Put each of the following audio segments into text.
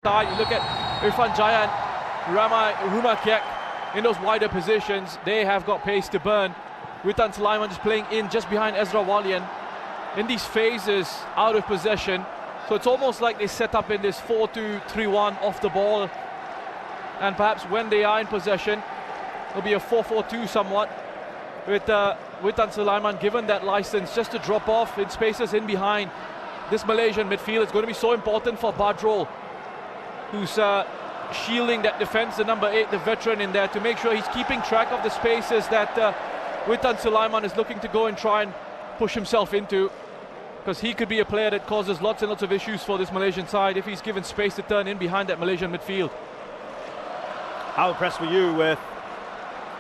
You look at Irfan Jaya and Rumah Kiek in those wider positions. They have got pace to burn. Witan Sulaiman just playing in just behind Ezra Walian in these phases out of possession. So it's almost like they set up in this 4-2-3-1 off the ball, and perhaps when they are in possession it'll be a 4-4-2 somewhat, with Witan Sulaiman given that license just to drop off in spaces in behind. This Malaysian midfield is going to be so important for Badrol, who's shielding that defense, the number 8, the veteran in there, to make sure he's keeping track of the spaces that Witan Sulaiman is looking to go and try and push himself into, because he could be a player that causes lots and lots of issues for this Malaysian side if he's given space to turn in behind that Malaysian midfield. How impressed were you with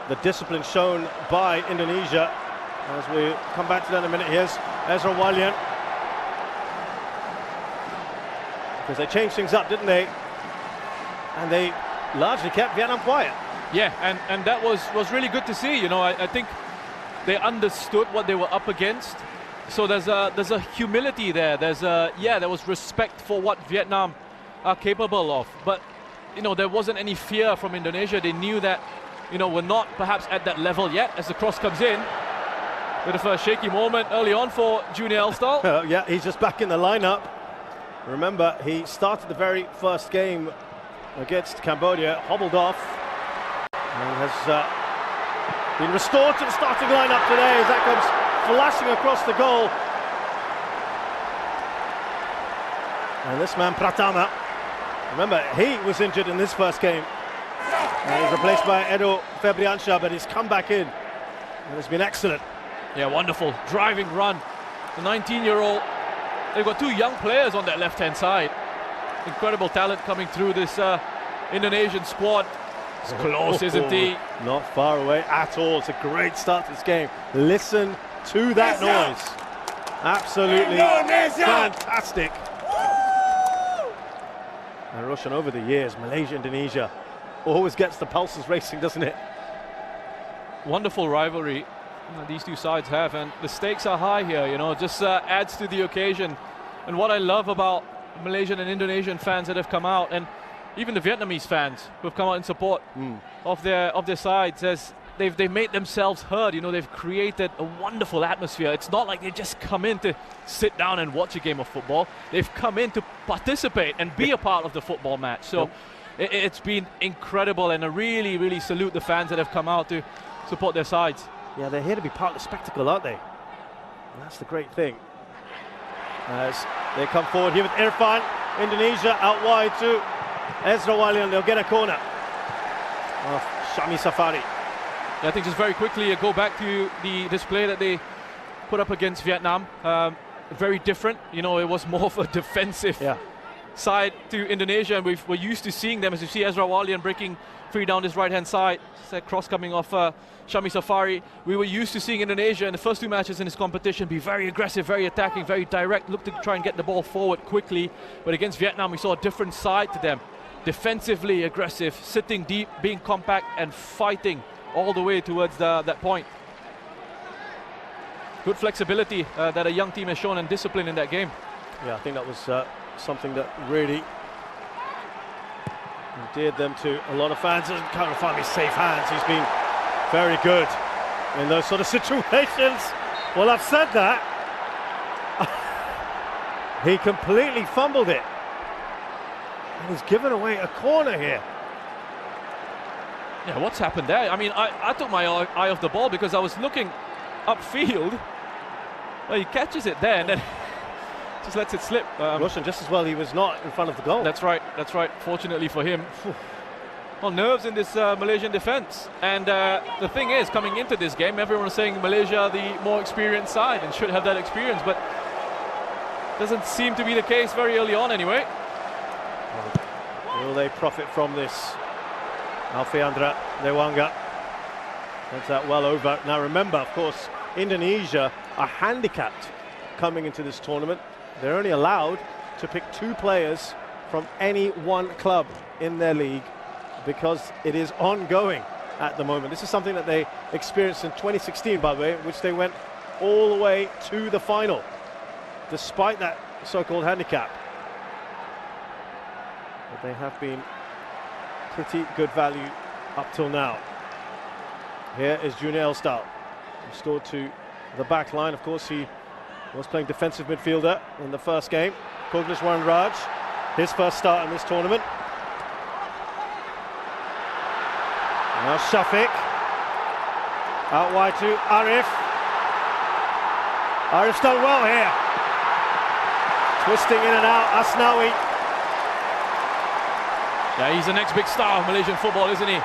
the discipline shown by Indonesia? As we come back to that in a minute, here's Ezra Walian. Because they changed things up, didn't they? And they largely kept Vietnam quiet. Yeah, and that was really good to see. You know, I think they understood what they were up against. So there's a humility there. There was respect for what Vietnam are capable of. But you know, there wasn't any fear from Indonesia. They knew that, you know, we're not perhaps at that level yet. As the cross comes in, bit of a shaky moment early on for Junior Elstal. Yeah, he's just back in the lineup. Remember, he started the very first game against Cambodia, hobbled off, and has been restored to the starting lineup today as that comes flashing across the goal. And this man, Pratama, remember, he was injured in this first game. And he's replaced by Edo Febriansha, but he's come back in and it's been excellent. Yeah, wonderful driving run. The 19-year-old. They've got 2 young players on that left-hand side. Incredible talent coming through this Indonesian squad. It's close, isn't he? Not far away at all. It's a great start to this game. Listen to that noise. Absolutely fantastic. And Roshan, over the years, Malaysia, Indonesia always gets the pulses racing, doesn't it? Wonderful rivalry these two sides have, and the stakes are high here. You know, just adds to the occasion. And what I love about Malaysian and Indonesian fans that have come out, and even the Vietnamese fans who have come out in support of their sides, as they've made themselves heard. You know, they've created a wonderful atmosphere. It's not like they just come in to sit down and watch a game of football. They've come in to participate and be a part of the football match. So it's been incredible, and I really salute the fans that have come out to support their sides. Yeah, they're here to be part of the spectacle, aren't they? And that's the great thing. As they come forward here with Irfan, Indonesia out wide to Ezra Walian. They'll get a corner of Shami Safari. Yeah, I think just very quickly go back to the display that they put up against Vietnam. Very different. You know, it was more of a defensive side to Indonesia, and we're used to seeing them, as you see Ezra Walian breaking free down this right-hand side. It's that cross coming off Shami Safari. We were used to seeing Indonesia in the first 2 matches in this competition be very aggressive, very attacking, very direct, look to try and get the ball forward quickly. But against Vietnam, we saw a different side to them. Defensively aggressive, sitting deep, being compact, and fighting all the way towards that point. Good flexibility that a young team has shown, and discipline in that game. Yeah, I think that was something that really endeared them to a lot of fans. Can't find his safe hands. He's been very good in those sort of situations. Well, I've said that. He completely fumbled it. And he's given away a corner here. Yeah, what's happened there? I mean, I took my eye off the ball because I was looking upfield. Well, he catches it there and then just lets it slip. Roshan, just as well, he was not in front of the goal. That's right, that's right. Fortunately for him. Well, nerves in this Malaysian defense. And the thing is, coming into this game, everyone was saying Malaysia the more experienced side and should have that experience, but doesn't seem to be the case very early on anyway. Will they profit from this? Alfiandra Lewanga sends that well over. Now remember, of course, Indonesia are handicapped coming into this tournament. They're only allowed to pick 2 players from any one club in their league because it is ongoing at the moment. This is something that they experienced in 2016, by the way, in which they went all the way to the final, despite that so-called handicap. but they have been pretty good value up till now. Here is Junior Elstal, restored to the back line. Of course, he was playing defensive midfielder in the first game. Kogliswaran Raj, his first start in this tournament. Now Shafiq, out wide to Arif. Arif's done well here. Twisting in and out, Asnawi. Yeah, he's the next big star of Malaysian football, isn't he?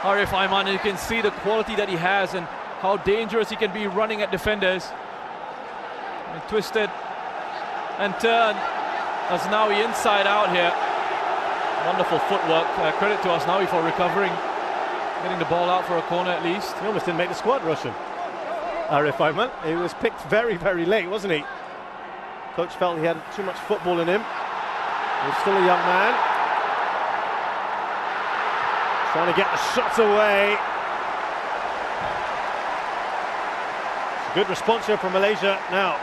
Arif Aiman, you can see the quality that he has and how dangerous he can be running at defenders. And twisted and turned. Asnawi inside out here. Wonderful footwork. Credit to Asnawi for recovering, getting the ball out for a corner at least. He almost didn't make the squad, Roshan. Arif Aiman. He was picked very, very late, wasn't he? Coach felt he had too much football in him. He's still a young man. Trying to get the shots away. It's a good response here from Malaysia. Now,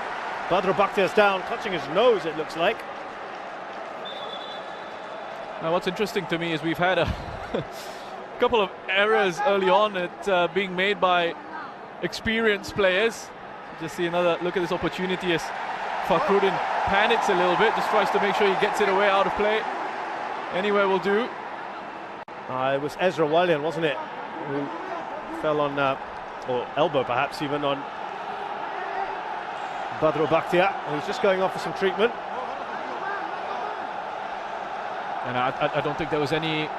Badru Bakhtiar's down, touching his nose, it looks like. Now, what's interesting to me is we've had a couple of errors early on at being made by experienced players. Just see another look at this opportunity as Fakhruddin panics a little bit, just tries to make sure he gets it away out of play. Anywhere will do. It was Ezra Walian, wasn't it, who fell on, or elbow perhaps even, on Badru Bakhtiar. He's just going off for some treatment. And I don't think there was any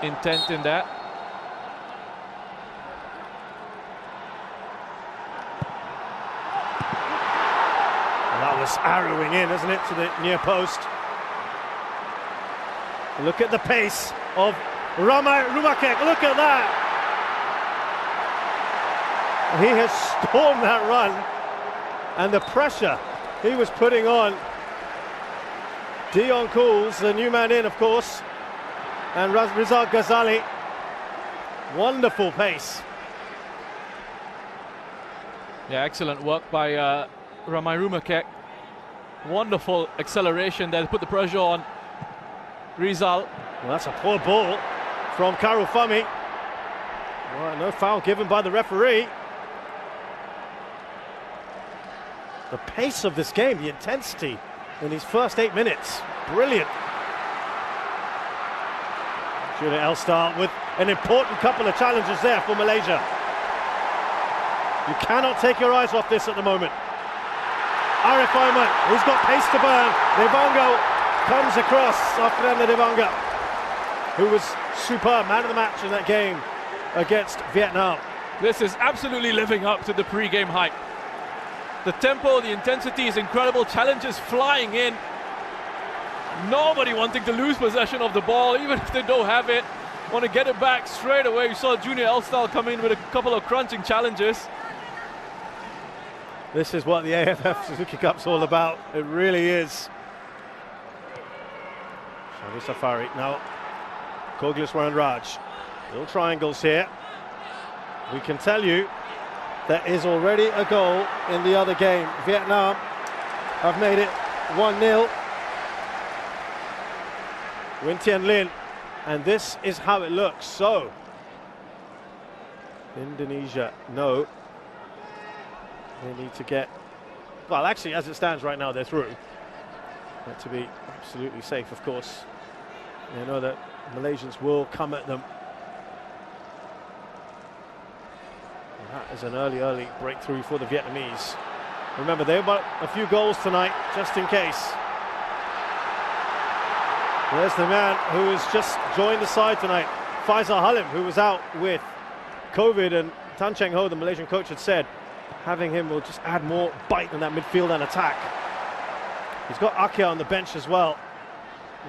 intent in that. That was arrowing in, isn't it, to the near post. Look at the pace of Ramai Rumakek. Look at that. He has stormed that run, and the pressure he was putting on Dion Cools, the new man in, of course, and Rizal Ghazali. Wonderful pace. Yeah, excellent work by Ramai Rumakek. Wonderful acceleration there to put the pressure on Rizal. Well, that's a poor ball from Karul Fahmi. Well, no foul given by the referee. The pace of this game, the intensity in these first 8 minutes, brilliant. Junior Elstal with an important couple of challenges there for Malaysia. You cannot take your eyes off this at the moment. Arif Aiman, he's got pace to burn. Devanga comes across, Afriana Devanga, who was superb, man of the match in that game against Vietnam. This is absolutely living up to the pre-game hype. The tempo, the intensity is incredible. Challenges flying in. Nobody wanting to lose possession of the ball, even if they don't have it. Want to get it back straight away. We saw Junior Elstal come in with a couple of crunching challenges. This is what the AFF Suzuki Cup's all about. It really is. Shadi Safari now. Kogliswaran Raj. Little triangles here. We can tell you there is already a goal in the other game. Vietnam have made it 1-0. Win Tien Lin. And this is how it looks. So, Indonesia, no. They need to get, well, actually, as it stands right now, they're through. But to be absolutely safe, of course, they know that Malaysians will come at them. And that is an early breakthrough for the Vietnamese. Remember, they've got a few goals tonight, just in case. There's the man who has just joined the side tonight, Faisal Halim, who was out with COVID, and Tan Cheng Ho, the Malaysian coach, had said having him will just add more bite in that midfield and attack. He's got Akia on the bench as well.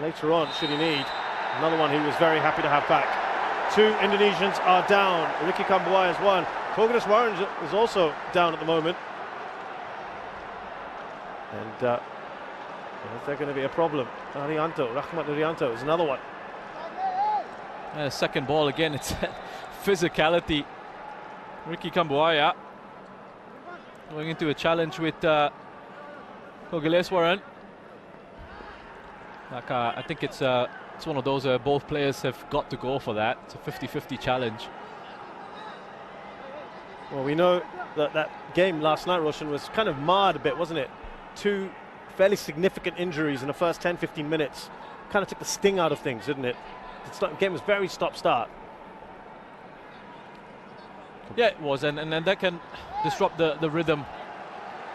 Later on, should he need. Another one he was very happy to have back. 2 Indonesians are down. Ricky Kambuai is one. Kogliswaran is also down at the moment. And is there going to be a problem? Arianto, Rahmat Arianto is another one. Second ball again, it's physicality. Ricky Kambuaya going into a challenge with Kogliswaran. Like, I think it's one of those both players have got to go for that. It's a 50-50 challenge. Well, we know that that game last night, Roshan, was kind of marred a bit, wasn't it? Two fairly significant injuries in the first 10-15 minutes. Kind of took the sting out of things, didn't it? The game was very stop-start. Yeah, it was, and that can disrupt the rhythm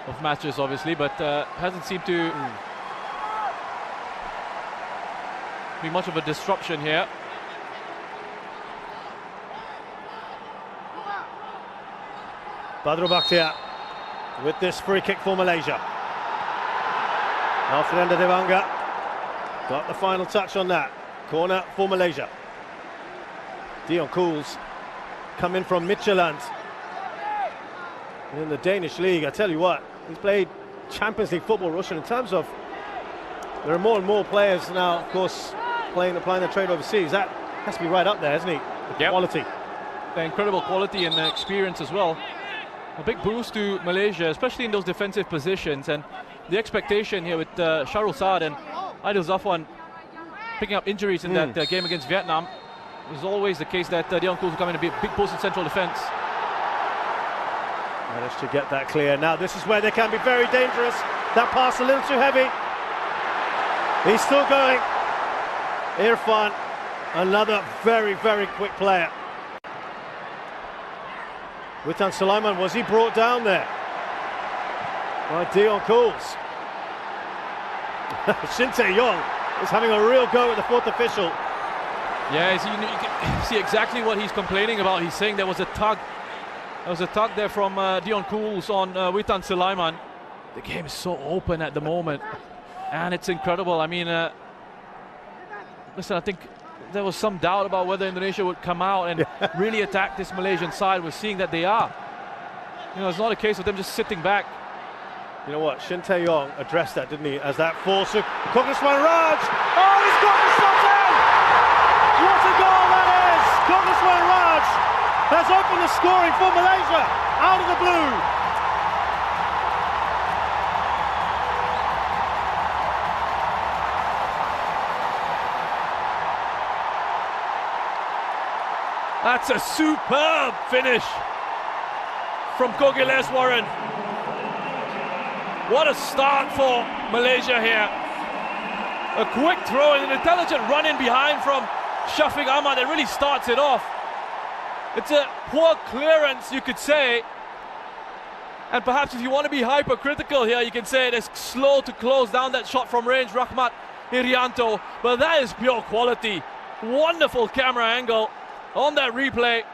of matches, obviously, but hasn't seemed to be much of a disruption here. Badru Bakhtiar with this free kick for Malaysia. Alfreda Dewanga got the final touch on that. Corner for Malaysia. Dion Cools come in from Midtjylland in the Danish league. I tell you what, he's played Champions League football, Russian, in terms of there are more and more players now, of course, applying their trade overseas. That has to be right up there, isn't he? The quality. The incredible quality and experience as well. A big boost to Malaysia, especially in those defensive positions, and the expectation here with Shahrul Saad and Aidil Zafwan picking up injuries in that game against Vietnam. It was always the case that Dion Cools would come in and be a big boost in central defence. Managed to get that clear. Now this is where they can be very dangerous. That pass a little too heavy. He's still going. Irfan, another very, very quick player. Witan Sulaiman, was he brought down there by Dion Cools? Shin Tae-yong is having a real go at the fourth official. Yeah, you can see exactly what he's complaining about. He's saying there was a tug. There was a tug there from Dion Cools on Witan Sulaiman. The game is so open at the moment, and it's incredible. I mean, listen, I think there was some doubt about whether Indonesia would come out and really attack this Malaysian side. We're seeing that they are. You know, it's not a case of them just sitting back. You know what, Shin Tae-yong addressed that, didn't he, as that force of Koguswan Raj. Oh, he's got the shot in! What a goal that is! Koguswan Raj has opened the scoring for Malaysia out of the blue. That's a superb finish from Kogileswaran. What a start for Malaysia here. A quick throw and an intelligent run in behind from Shafiq Ahmad that really starts it off. It's a poor clearance, you could say. And perhaps if you want to be hypercritical here, you can say it is slow to close down that shot from range, Rahmat Irianto. But that is pure quality. Wonderful camera angle on that replay.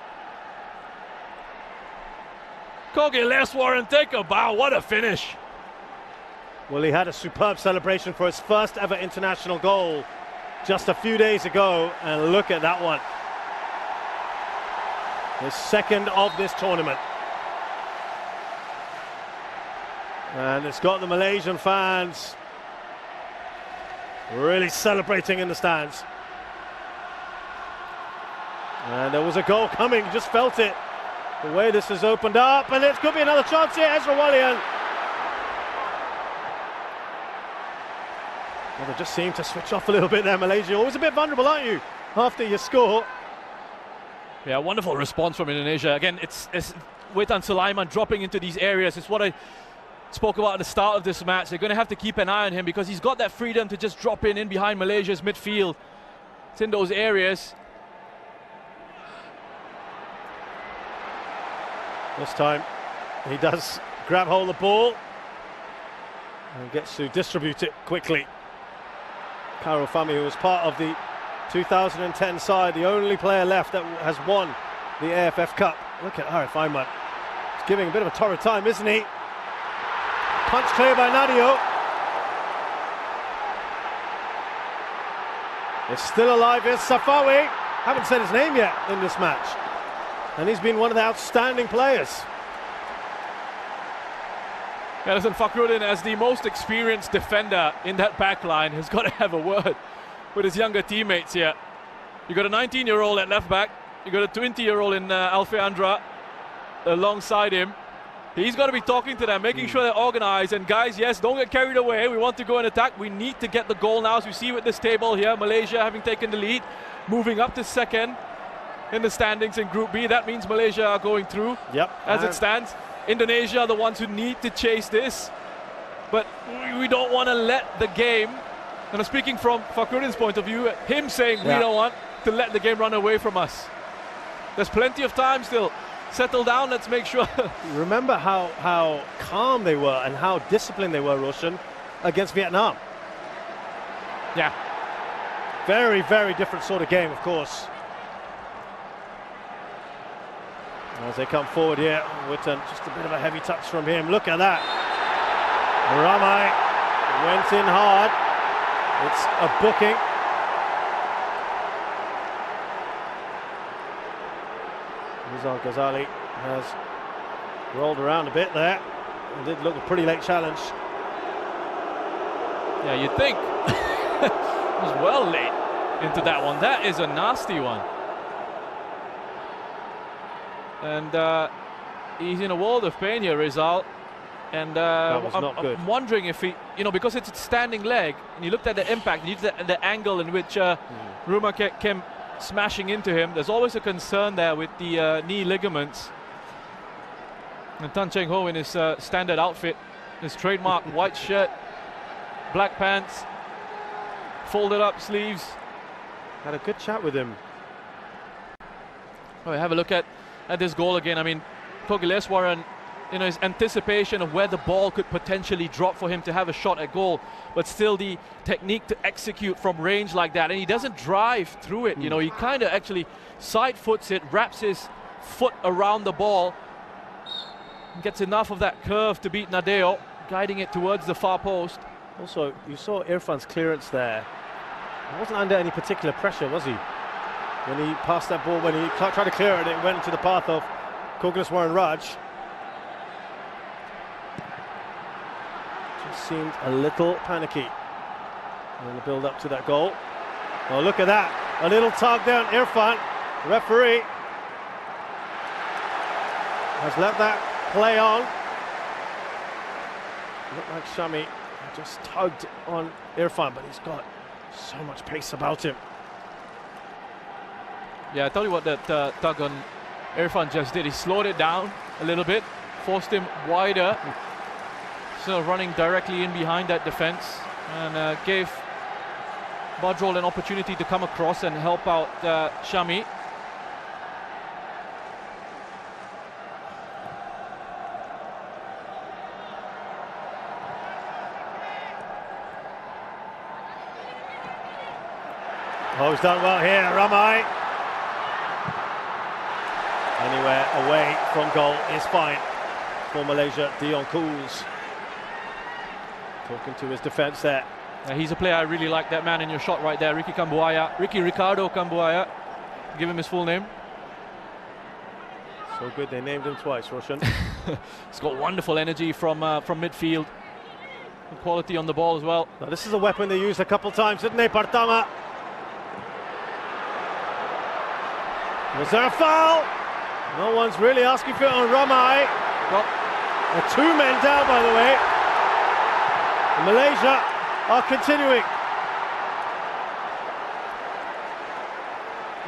Kogileswaran, take a bow. What a finish. Well, he had a superb celebration for his first ever international goal just a few days ago, and look at that one. His second of this tournament. And it's got the Malaysian fans really celebrating in the stands. And there was a goal coming, just felt it. The way this has opened up, and it could be another chance here, Ezra Walian. Well, they just seem to switch off a little bit there, Malaysia. Always a bit vulnerable, aren't you, after you score? Yeah, wonderful response from Indonesia. Again, it's Witan Sulaiman dropping into these areas. It's what I spoke about at the start of this match. They're going to have to keep an eye on him because he's got that freedom to just drop in behind Malaysia's midfield. It's in those areas. This time, he does grab hold of the ball and gets to distribute it quickly. Karo Fami, who was part of the 2010 side, the only player left that has won the AFF Cup. Look at Arif Ahmad. He's giving a bit of a torrid time, isn't he? Punch clear by Nadio. It's still alive, is Safawi. Haven't said his name yet in this match. And he's been one of the outstanding players. Yeah, listen, Fakhruddin, as the most experienced defender in that back line, has got to have a word with his younger teammates here. You got a 19-year-old at left back. You got a 20-year-old in Alfie Andra alongside him. He's got to be talking to them, making sure they're organized. And guys, yes, don't get carried away. We want to go and attack. We need to get the goal now. As we see with this table here, Malaysia having taken the lead, moving up to second in the standings in Group B. That means Malaysia are going through as it stands. Indonesia are the ones who need to chase this. But we don't want to let the game, and I'm speaking from Fakhruddin's point of view, him saying we don't want to let the game run away from us. There's plenty of time still. Settle down, let's make sure. Remember how calm they were and how disciplined they were, Roshan, against Vietnam. Yeah. Very, very different sort of game, of course. As they come forward here, Witten, just a bit of a heavy touch from him. Look at that. Ramai went in hard. It's a booking. Rizal Ghazali has rolled around a bit there. It did look a pretty late challenge. Yeah, you'd think. It was well late into that one. That is a nasty one. And he's in a world of pain here, Rizal. And I'm wondering if he, because it's a standing leg, and you looked at the impact, and you looked at the angle in which Rumakek came smashing into him. There's always a concern there with the knee ligaments. And Tan Cheng Ho in his standard outfit, his trademark white shirt, black pants, folded up sleeves. Had a good chat with him. Oh, have a look at this goal again. I mean, Kogileswaran, his anticipation of where the ball could potentially drop for him to have a shot at goal, but still the technique to execute from range like that. And he doesn't drive through it, he kind of actually side foots it, wraps his foot around the ball, gets enough of that curve to beat Nadeo, guiding it towards the far post. Also, you saw Irfan's clearance there. He wasn't under any particular pressure, was he? When he passed that ball, when he tried to clear it, it went into the path of Kogileswaran Raj. Just seemed a little panicky in the build up to that goal. Oh, look at that. A little tug down Irfan. The referee has let that play on. Looked like Shami just tugged on Irfan, but he's got so much pace about him. Yeah, I tell you what that tug on Irfan just did. He slowed it down a little bit, forced him wider, so running directly in behind that defense, and gave Badrol an opportunity to come across and help out Shami. Oh, he's done well here, Ramai. Anywhere away from goal is fine for Malaysia. Dion Cools talking to his defence there. He's a player I really like, that man in your shot right there, Ricky Ricardo Cambuaya. Give him his full name. So good, they named him twice, Roshan. He's got wonderful energy from midfield. And quality on the ball as well. Now, this is a weapon they used a couple times, didn't they, Partama? Was there a foul? No one's really asking for it on Ramai. Well, they're two men down, by the way. And Malaysia are continuing.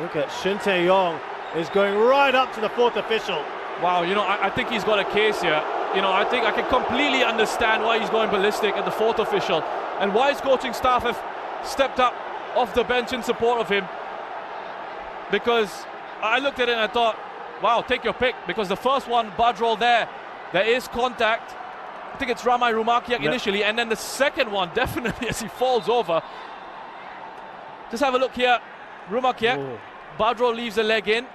Look at Shin Tae-yong is going right up to the fourth official. Wow, I think he's got a case here. I think I can completely understand why he's going ballistic at the fourth official and why his coaching staff have stepped up off the bench in support of him. Because I looked at it and I thought, wow, take your pick, because the first one, Badrol there is contact. I think it's Ramai Rumakiak initially, and then the second one, definitely as he falls over. Just have a look here, Rumakiak. Badrol leaves the leg in.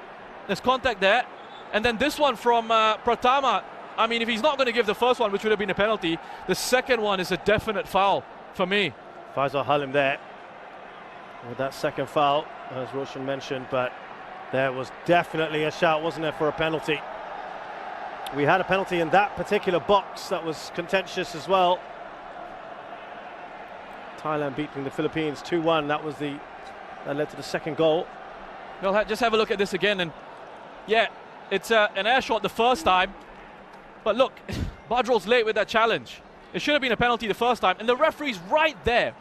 There's contact there. And then this one from Pratama. I mean, if he's not going to give the first one, which would have been a penalty, the second one is a definite foul for me. Faisal Halim there with that second foul, as Roshan mentioned, but there was definitely a shout, wasn't there, for a penalty. We had a penalty in that particular box that was contentious as well. Thailand beating the Philippines 2-1. That led to the second goal. Well, just have a look at this again, and yeah, it's an air shot the first time, But look, Badrol's late with that challenge. It should have been a penalty the first time, and the referee's right there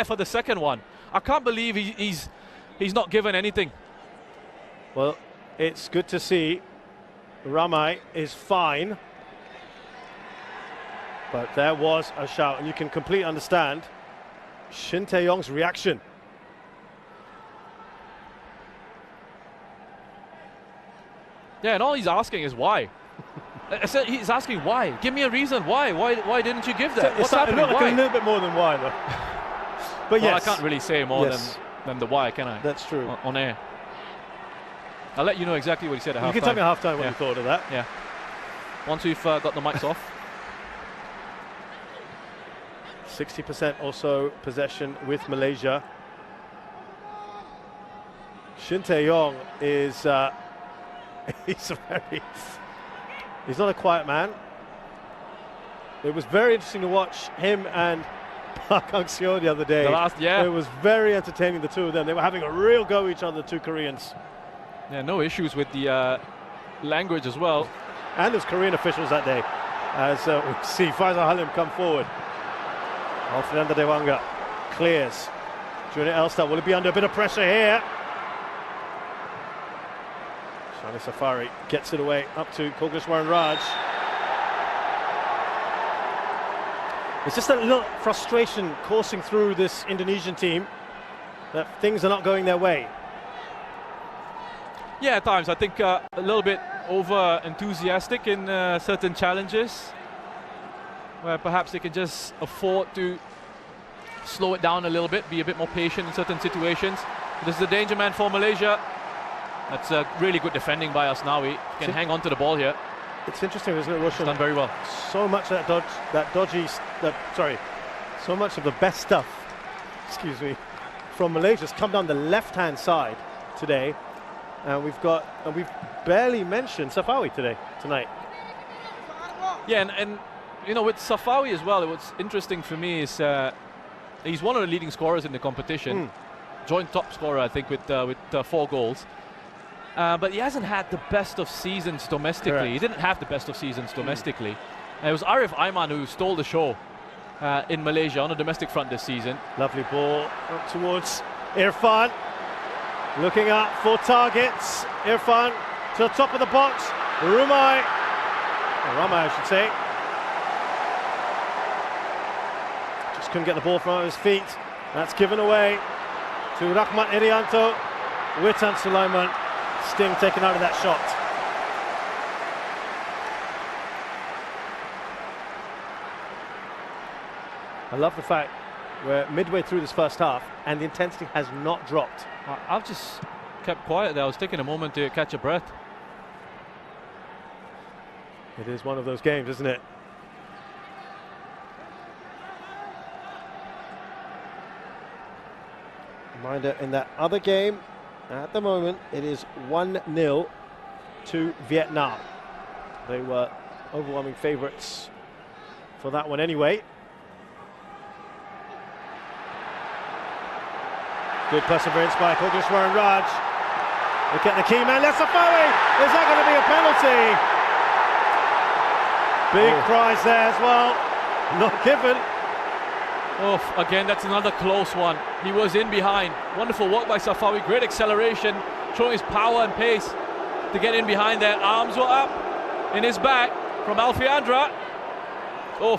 for the second one. I can't believe he's not given anything. Well, it's good to see Ramai is fine, but there was a shout, and you can completely understand Shin Tae-yong's reaction. Yeah, and all he's asking is why. He's asking why. Give me a reason why. Why didn't you give that? What's happening? Like a little bit more than why, though. But well, yes, I can't really say more than the why, can I? That's true. On air. I'll let you know exactly what he said at halftime. You can tell me at halftime what you thought of that. Yeah. Once we've got the mics off. 60% or so possession with Malaysia. Shin Tae-yong is he's not a quiet man. It was very interesting to watch him and Park Hang-seo the other day. It was very entertaining, the two of them. They were having a real go at each other, the two Koreans. Yeah, no issues with the language as well. And there's Korean officials that day, as we see Faisal Halim come forward. Alfredo Dewanga clears. Junior Elstar, will he be under a bit of pressure here? Shani Safari gets it away up to Kogeshwaran Raj. It's just a little frustration coursing through this Indonesian team that things are not going their way. Yeah, at times I think a little bit over enthusiastic in certain challenges, where perhaps they can just afford to slow it down a little bit, be a bit more patient in certain situations. This is the danger man for Malaysia. That's really good defending by Asnawi. Can hang on to the ball here. It's interesting, isn't it, Roshan? Done very well. So much of so much of the best stuff, excuse me, from Malaysia's come down the left-hand side today. And we've barely mentioned Safawi tonight. Yeah, and you know, with Safawi as well, what's interesting for me is he's one of the leading scorers in the competition. Joint top scorer, I think, with 4 goals. But he hasn't had the best of seasons domestically. Correct. He didn't have the best of seasons domestically. It was Arif Aiman who stole the show in Malaysia on the domestic front this season. Lovely ball up towards Irfan. Looking up for targets. Irfan to the top of the box. Ramai, I should say. Just couldn't get the ball from his feet. That's given away to Rahmat Irianto. Witan Sulaiman. Sting taken out of that shot. I love the fact we're midway through this first half and the intensity has not dropped. I've just kept quiet there. I was taking a moment to catch a breath. It is one of those games, isn't it? Reminder, in that other game, at the moment, it is 1-0 to Vietnam. They were overwhelming favourites for that one anyway. Good perseverance by Kogeshwaran Raj. Look at the key man, that's Safawi! Is that going to be a penalty? Big prize there as well. Not given. Oh, again, that's another close one. He was in behind. Wonderful work by Safawi. Great acceleration, showing his power and pace to get in behind there. Arms were up in his back from Alfiandra. Oh,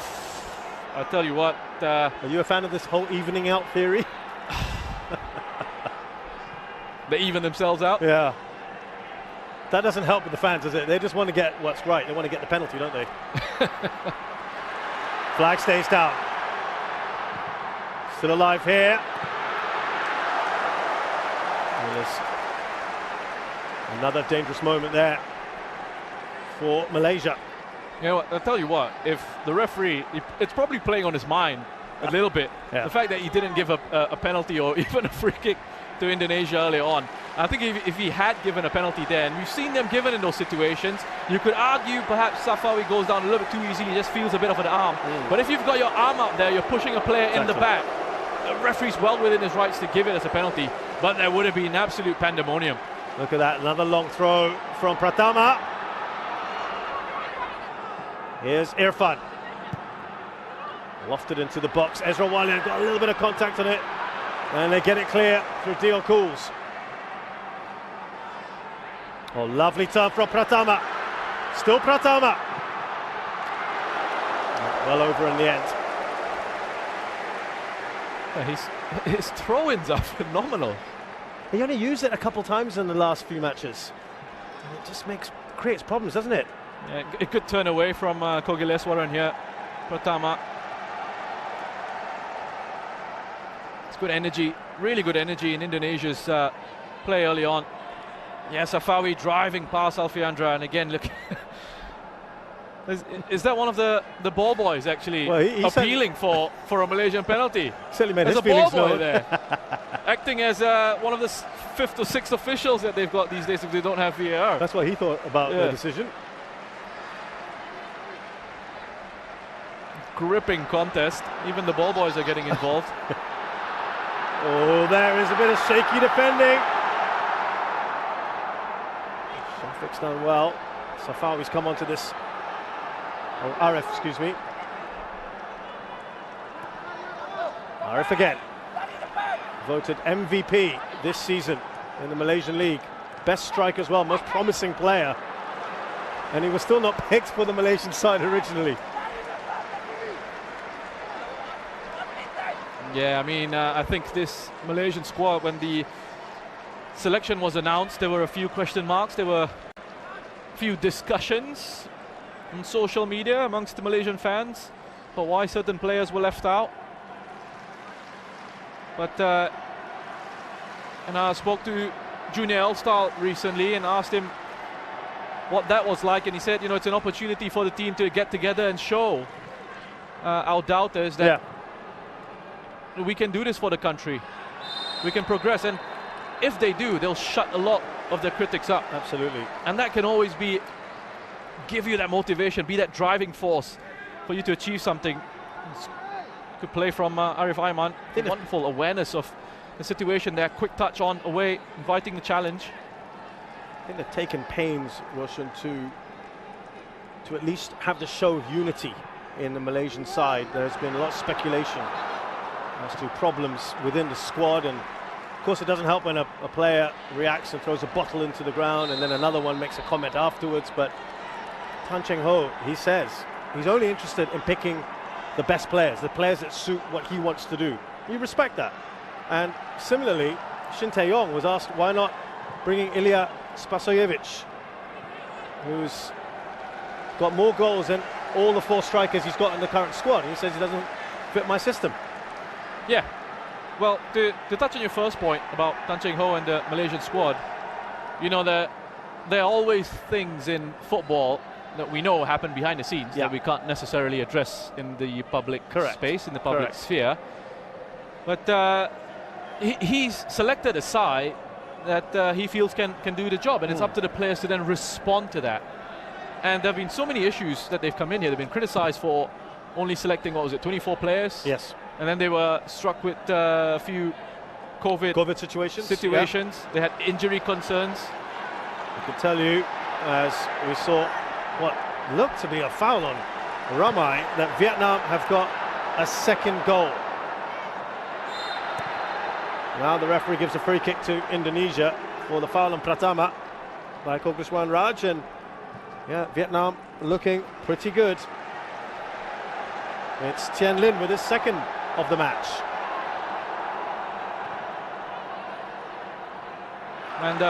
I tell you what. Are you a fan of this whole evening out theory? They even themselves out. Yeah. That doesn't help with the fans, does it? They just want to get what's right. They want to get the penalty, don't they? Flag stays down. Still alive here. And there's another dangerous moment there for Malaysia. You know what, I'll tell you what, if the referee, it's probably playing on his mind a little bit. Yeah. The fact that he didn't give a penalty or even a free kick to Indonesia early on. I think if he had given a penalty there, and we've seen them given in those situations, you could argue perhaps Safawi goes down a little bit too easily, just feels a bit of an arm. But if you've got your arm up there, you're pushing a player in the back, the referee's well within his rights to give it as a penalty, but there would have been absolute pandemonium. Look at that, another long throw from Pratama. Here's Irfan. Lofted into the box. Ezra Walian got a little bit of contact on it. And they get it clear through Dio Cools. Oh, lovely turn from Pratama. Still Pratama. Well over in the end. Yeah, his throw-ins are phenomenal. He only used it a couple times in the last few matches. And it just creates problems, doesn't it? Yeah, a good turn away from Kogileswaran here. Pratama. It's good energy, really good energy in Indonesia's play early on. Yeah, Safawi driving past Alfiandra, and again, look. Is that one of the ball boys actually appealing for a Malaysian penalty? Certainly made There's his a ball feelings boy known. there, acting as one of the fifth or sixth officials that they've got these days if they don't have VAR. That's what he thought about the decision. Gripping contest. Even the ball boys are getting involved. Oh, there is a bit of shaky defending. Shafiq's done well. Safawi's come onto this. Oh, Arif, excuse me. Arif again. Voted MVP this season in the Malaysian League. Best striker as well, most promising player. And he was still not picked for the Malaysian side originally. Yeah, I mean, I think this Malaysian squad, when the selection was announced, there were a few question marks. There were a few discussions on social media amongst the Malaysian fans about why certain players were left out. But and I spoke to Junior Elstal recently and asked him what that was like, and he said, you know, it's an opportunity for the team to get together and show our doubters that we can do this for the country. We can progress, and if they do, they'll shut a lot of their critics up. Absolutely. And that can always give you that motivation, be that driving force for you to achieve something. Good play from Arif Aiman. Wonderful awareness of the situation there. Quick touch on away, inviting the challenge. I think they've taken pains, Roshan, to at least have the show of unity in the Malaysian side. There's been a lot of speculation as to problems within the squad, and of course it doesn't help when a player reacts and throws a bottle into the ground and then another one makes a comment afterwards. But Tan Cheng Ho, he says he's only interested in picking the best players, the players that suit what he wants to do. You respect that. And similarly, Shin Tae-yong was asked why not bringing Ilya Spasojevic, who's got more goals than all the 4 strikers he's got in the current squad. He says he doesn't fit my system. Yeah, well, to touch on your first point about Tan Cheng Ho and the Malaysian squad, you know, there are always things in football that we know happen behind the scenes that we can't necessarily address in the public space, in the public sphere. But he's selected a side that he feels can do the job, and it's up to the players to then respond to that. And there have been so many issues that they've come in here. They've been criticized for only selecting, what was it, 24 players? Yes. And then they were struck with a few COVID situations. Yeah. They had injury concerns. I can tell you, as we saw what looked to be a foul on Ramai, that Vietnam have got a second goal. Now the referee gives a free kick to Indonesia for the foul on Pratama by Koguswan Raj, and yeah, Vietnam looking pretty good. It's Tien Lin with his second of the match. And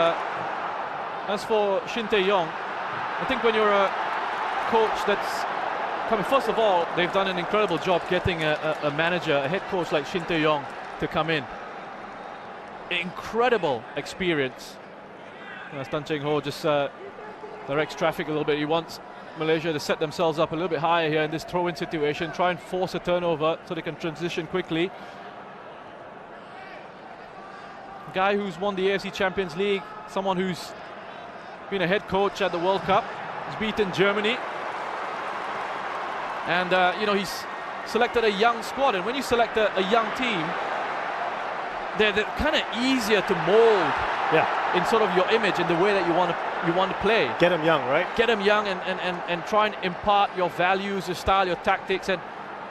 as for Shin Tae-yong, I think when you're a coach that's coming, first of all, they've done an incredible job getting a manager, a head coach like Shin Tae-yong to come in. Incredible experience. As Tan Cheng Ho just directs traffic a little bit. He wants Malaysia to set themselves up a little bit higher here in this throw-in situation, try and force a turnover so they can transition quickly. A guy who's won the AFC Champions League, someone who's been a head coach at the World Cup, he's beaten Germany, and you know, he's selected a young squad, and when you select a young team, they're kind of easier to mold. Yeah. in sort of your image, in the way that you want to play. Get them young, right? Get them young and try and impart your values, your style, your tactics. And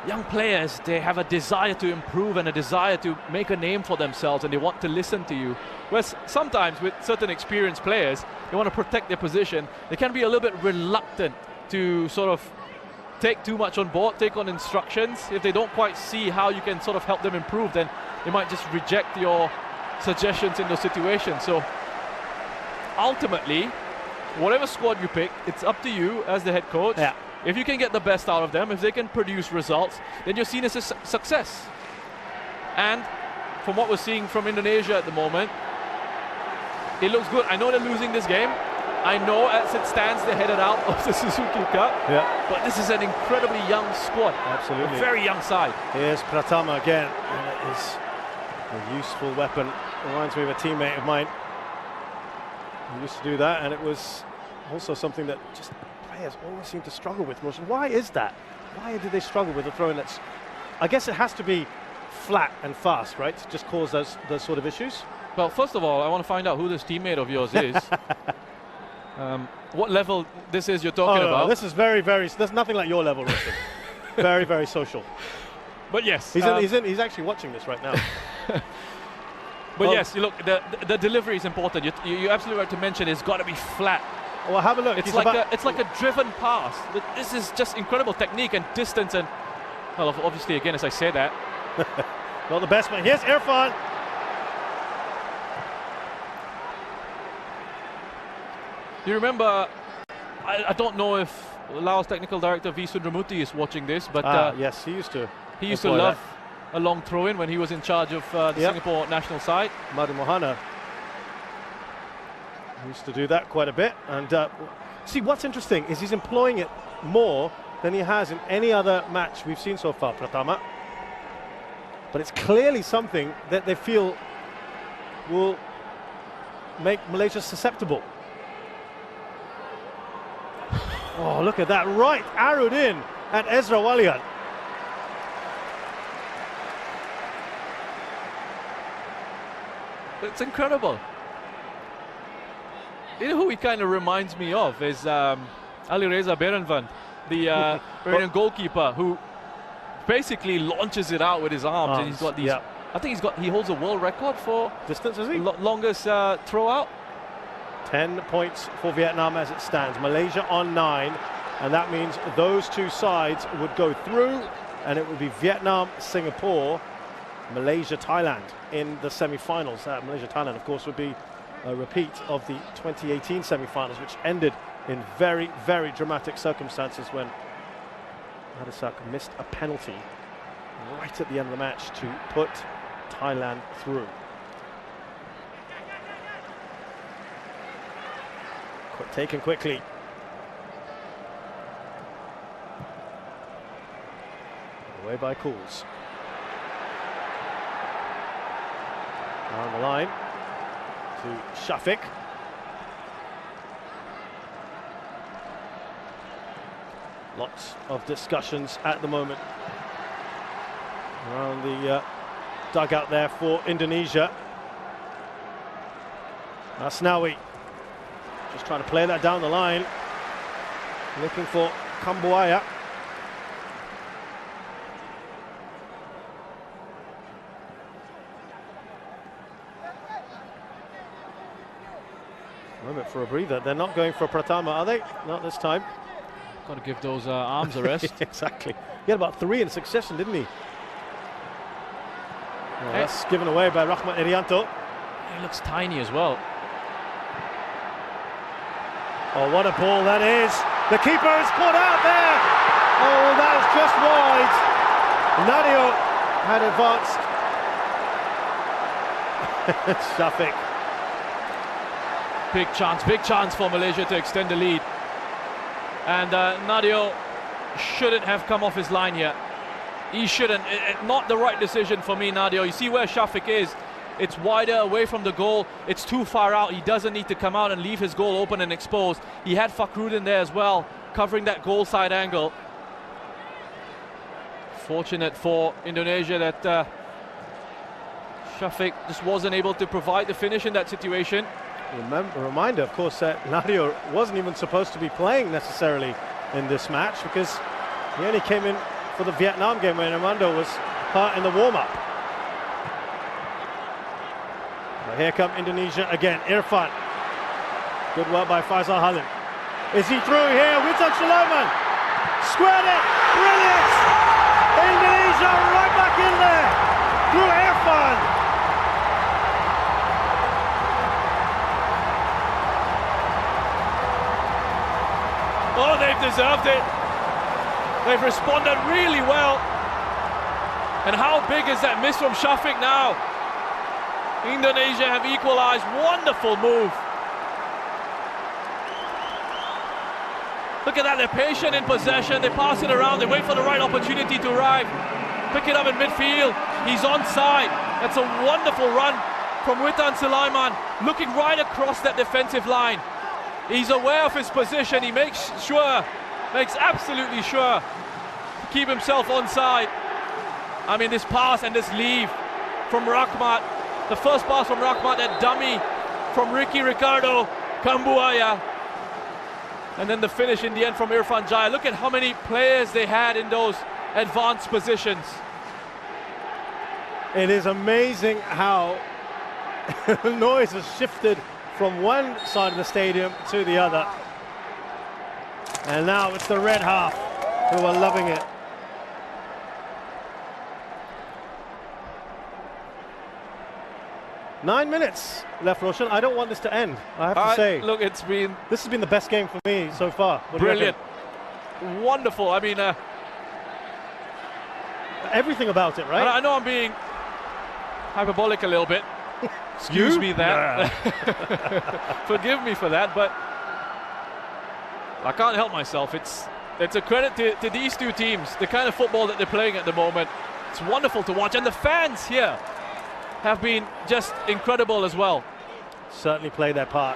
young players, they have a desire to improve and a desire to make a name for themselves, and they want to listen to you. Whereas sometimes with certain experienced players, they want to protect their position. They can be a little bit reluctant to sort of take too much on board, take on instructions. If they don't quite see how you can sort of help them improve, then they might just reject your suggestions in those situations. So ultimately, whatever squad you pick, it's up to you as the head coach. Yeah. If you can get the best out of them, if they can produce results, then you're seen as a success. And from what we're seeing from Indonesia at the moment, it looks good. I know they're losing this game. I know as it stands, they're headed out of the Suzuki Cup. Yeah. But this is an incredibly young squad. Absolutely. A very young side. Here's Pratama again, and it is a useful weapon. Reminds me of a teammate of mine who used to do that, and it was also something that just players always seem to struggle with. Why is that? Why do they struggle with a throw-in that's... I guess it has to be flat and fast, right? To just cause those sort of issues? Well, first of all, I want to find out who this teammate of yours is. What level this is you're talking about. No, this is very, very... There's nothing like your level, Richard. Very, very social. But yes. He's actually watching this right now. But yes, you look, the delivery is important. You're absolutely right to mention it's got to be flat. Well, have a look. It's like a driven pass. This is just incredible technique and distance, and well, obviously, again, as I say that, not the best man. Here's Irfan. You remember? I don't know if Laos technical director V. Sundramuthi is watching this, but yes, he used to. He used to love a long throw-in when he was in charge of the Singapore national side. Madu Mohana used to do that quite a bit. And see, what's interesting is he's employing it more than he has in any other match we've seen so far, Pratama. But it's clearly something that they feel will make Malaysia susceptible. Oh, look at that, right arrowed in at Ezra Walian. It's incredible. You know who he kind of reminds me of is Ali Reza Berenvand, the Iranian goalkeeper, who basically launches it out with his arms. And he's got these. I think he holds a world record for distance, is he? Longest throw out. 10 points for Vietnam as it stands. Malaysia on 9, and that means those two sides would go through, and it would be Vietnam, Singapore, Malaysia, Thailand in the semi-finals. Malaysia-Thailand, of course, would be a repeat of the 2018 semi-finals, which ended in very, very dramatic circumstances when Adisak missed a penalty right at the end of the match to put Thailand through. Taken quickly. Away by Cools. On the line to Shafiq. Lots of discussions at the moment around the dugout there for Indonesia. Asnawi just trying to play that down the line, looking for Kambuaya. Moment for a breather. They're not going for Pratama, are they? Not this time. Got to give those arms a rest. Exactly. He had about 3 in succession, didn't he? Well, that's given away by Rahmat Irianto. He looks tiny as well. Oh, what a ball that is. The keeper is caught out there. Oh, that is just wide. Nadio had advanced. Shafiq. Big chance for Malaysia to extend the lead. And Nadio shouldn't have come off his line yet. He shouldn't. Not the right decision for me, Nadio. You see where Shafiq is. It's wider away from the goal. It's too far out. He doesn't need to come out and leave his goal open and exposed. He had Fakhrudin there as well, covering that goal side angle. Fortunate for Indonesia that Shafiq just wasn't able to provide the finish in that situation. A reminder, of course, that Nadio wasn't even supposed to be playing necessarily in this match because he only came in for the Vietnam game when Armando was hurt in the warm-up. But here come Indonesia again. Irfan. Good work by Faisal Halim. Is he through here? Witan Sulaiman. Squared it. Brilliant. Indonesia right back in there. Through Irfan. Oh, they've deserved it. They've responded really well. And how big is that miss from Shafiq now? Indonesia have equalized. Wonderful move. Look at that, they're patient in possession. They pass it around, they wait for the right opportunity to arrive. Pick it up in midfield. He's onside. That's a wonderful run from Witan Sulaiman, looking right across that defensive line. He's aware of his position. He makes absolutely sure to keep himself onside. I mean, this pass and this leave from Rahmat. The first pass from Rahmat, that dummy from Ricardo Kambuaya. And then the finish in the end from Irfan Jaya. Look at how many players they had in those advanced positions. It is amazing how noise has shifted from one side of the stadium to the other. And now it's the red half who are loving it. Nine minutes left, Roshan. I don't want this to end, I have to say. Look, this has been the best game for me so far. Brilliant. Wonderful. I mean, everything about it, right? I know I'm being hyperbolic a little bit. Excuse me that. Forgive me for that, but I can't help myself. It's a credit to these two teams, the kind of football that they're playing at the moment. It's wonderful to watch, and the fans here have been just incredible as well. Certainly play their part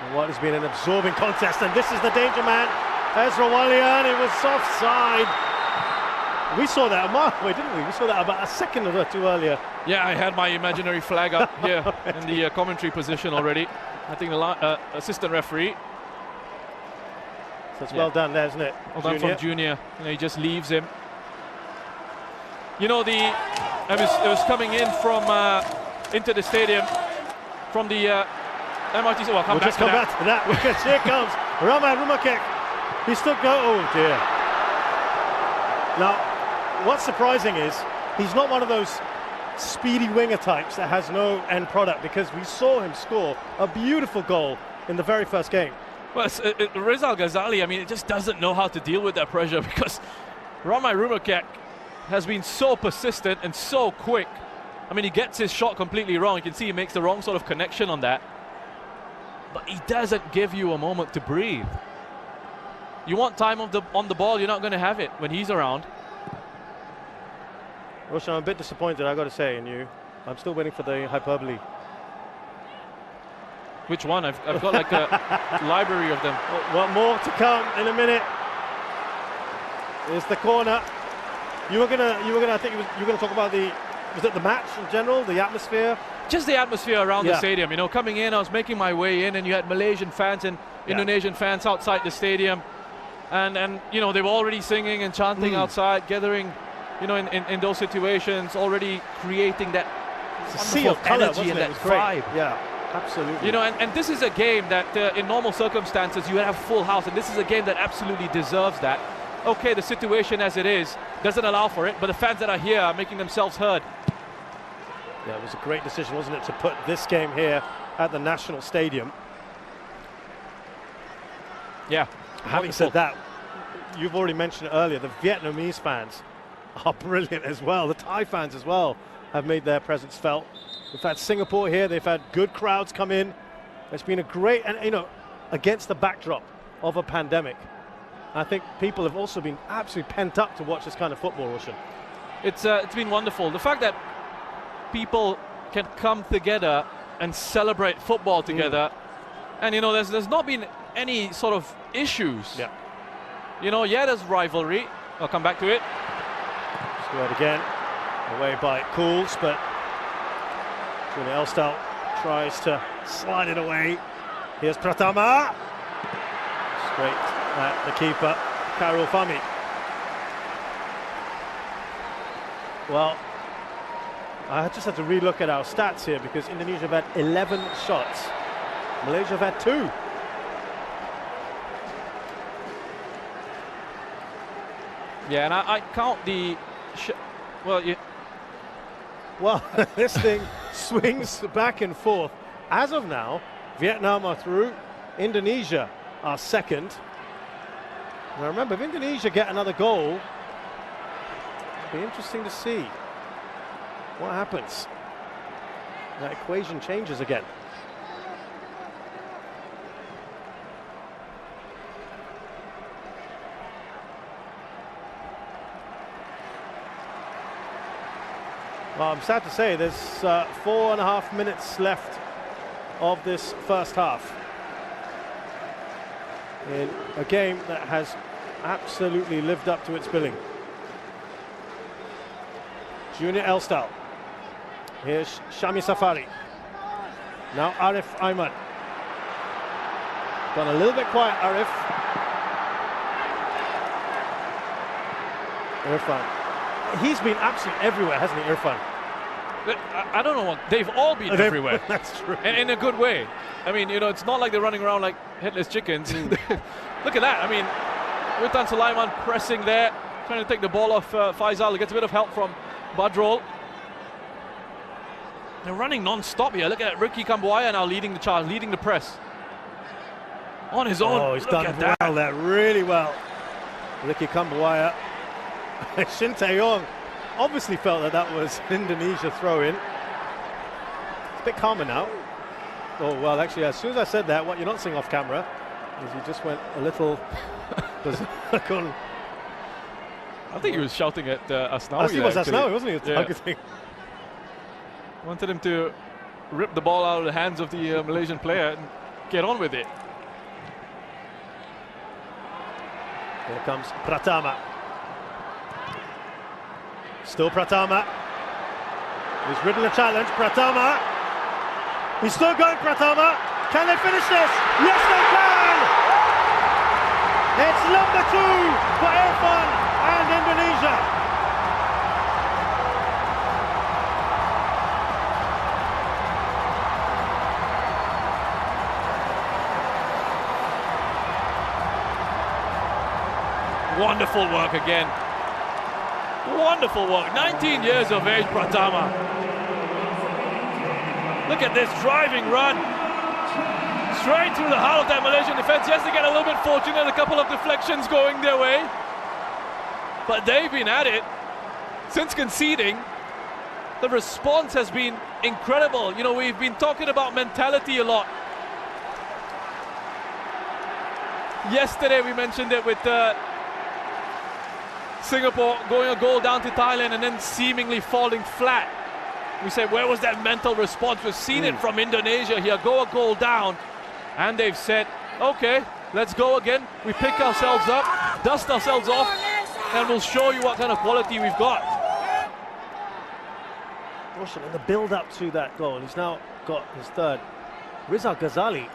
in what has been an absorbing contest, and this is the danger man, Ezra Walian. It was offside. We saw that a mile away, didn't we? We saw that about a second or two earlier. Yeah, I had my imaginary flag up here in the commentary position already. I think the assistant referee. So it's well done there, isn't it? Well done from Junior. You know, he just leaves him. You know, it was coming in from into the stadium from the MRT. Well, we'll just come back to that because here comes Rahmat Rumakek. He still oh dear. Now, what's surprising is he's not one of those speedy winger types that has no end product, because we saw him score a beautiful goal in the very first game. Well, Rizal Ghazali, I mean, it just doesn't know how to deal with that pressure, because Rahmat Rumakek has been so persistent and so quick. I mean, he gets his shot completely wrong. You can see he makes the wrong sort of connection on that. But he doesn't give you a moment to breathe. You want time on the ball, you're not going to have it when he's around. Roshan, I'm a bit disappointed, I've got to say, in you. I'm still waiting for the hyperbole. Which one? I've got like a library of them. Well, more to come in a minute. Here's the corner. You were gonna. I think you were gonna talk about was it the match in general, the atmosphere? Just the atmosphere around the stadium. You know, coming in, I was making my way in, and you had Malaysian fans and Indonesian fans outside the stadium, and you know, they were already singing and chanting outside, gathering, you know, in those situations, already creating that sea of colour, energy and that vibe. Yeah, absolutely. You know, and this is a game that in normal circumstances you would have full house, and this is a game that absolutely deserves that. Okay, the situation as it is doesn't allow for it, but the fans that are here are making themselves heard. Yeah, it was a great decision, wasn't it, to put this game here at the National Stadium. Yeah. Having said that, you've already mentioned it earlier, the Vietnamese fans are brilliant as well. The Thai fans as well have made their presence felt. We've had Singapore here, they've had good crowds come in. It's been a great, and you know, against the backdrop of a pandemic, I think people have also been absolutely pent up to watch this kind of football, Roshan. It's been wonderful. The fact that people can come together and celebrate football together, and you know, there's not been any sort of issues. Yeah. You know, there's rivalry. I'll come back to it. Squared again, away by Cools, but Junior Elstal tries to slide it away. Here's Pratama. Straight at the keeper, Karol Fami. Well, I just had to relook at our stats here because Indonesia have had 11 shots. Malaysia have had 2. Yeah, and I count the... Well, this thing swings back and forth. As of now, Vietnam are through. Indonesia are second. Now remember, if Indonesia get another goal, it'll be interesting to see what happens. That equation changes again. Well, I'm sad to say there's 4.5 minutes left of this first half in a game that has absolutely lived up to its billing. Junior Elstal. Here's Shami Safari. Now Arif Ayman. Gone a little bit quiet, Arif. Irfan. He's been absolutely everywhere, hasn't he, Irfan? I don't know what they've all been everywhere. That's true. And in a good way. I mean, you know, it's not like they're running around like headless chickens. Look at that. I mean, Witan Sulaiman pressing there, trying to take the ball off Faisal. He gets a bit of help from Badrol. They're running non-stop here. Look at that. Ricky Kambuaya now leading the charge, leading the press. On his own. Oh, he's done well there, really well. Ricky Kambuaya. Shin Tae-yong obviously felt that that was Indonesia throw-in. It's a bit calmer now. Oh, well, actually, as soon as I said that, what you're not seeing off camera is he just went a little berserk. I think he was shouting at Asnawi. It was Asnawi, wasn't he? He was targeting. Wanted him to rip the ball out of the hands of the Malaysian player and get on with it. Here comes Pratama. Still Pratama. He's ridden the challenge. Pratama. He's still going, Pratama. Can they finish this? Yes, they can! It's number 2 for Irfan and Indonesia. Wonderful work again. Wonderful work. 19 years of age, Pratama. Look at this driving run. Straight through the heart of that Malaysian defense. Yes, they get a little bit fortunate, a couple of deflections going their way. But they've been at it since conceding. The response has been incredible. You know, we've been talking about mentality a lot. Yesterday we mentioned it with Singapore going a goal down to Thailand and then seemingly falling flat. We said, where was that mental response? We've seen it from Indonesia here, go a goal down. And they've said, okay, let's go again. We pick ourselves up, dust ourselves off, and we'll show you what kind of quality we've got. In the build-up to that goal, he's now got his third. Rizal Ghazali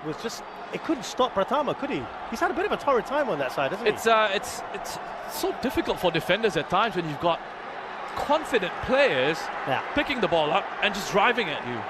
was just, it couldn't stop Pratama, could he? He's had a bit of a torrid time on that side, hasn't he? It's so difficult for defenders at times when you've got confident players picking the ball up and just driving at you.